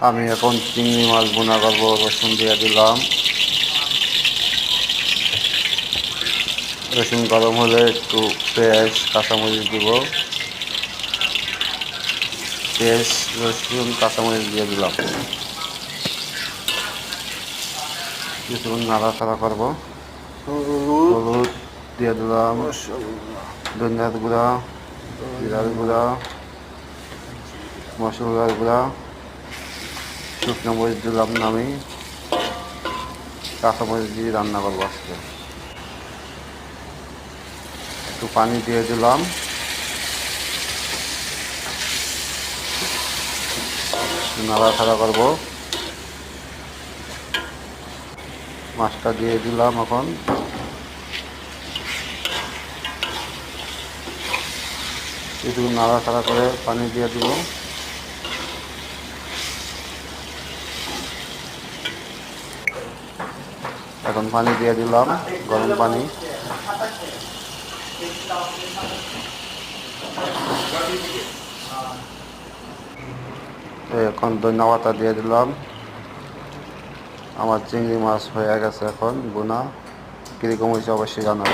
আমি এখন চিংড়ি মাছ বোনা করবো। রসুন দিয়ে দিলাম। রসুন গরম হলে একটু পেঁয়াজ কাঁচামরিচ দিব। পেঁয়াজ রসুন কাঁচামরিচ দিয়ে দিলাম। কিছুক্ষণ নাড়াচাড়া করবো। হলুদ দিয়ে দিলাম, ধনিয়ার গুঁড়া, জিরার গুঁড়া, মশলার গুঁড়া, শুকনো মরিচ দিলাম না, আমি কাঁচামরিচ দিয়ে রান্না করবো আজকে। একটু পানি দিয়ে দিলাম। নাড়াচাড়া করবো। মাছটা দিয়ে দিলাম। এখন একটু নাড়াচাড়া করে পানি দিয়ে দিব। এখন পানি দিয়ে দিলাম, গরম পানি। এখন ধনিয়া পাতা দিয়ে দিলাম। আমার চিংড়ি মাছ হয়ে গেছে এখন বোনা। কীরকম হয়েছে অবশ্যই জানাবেন।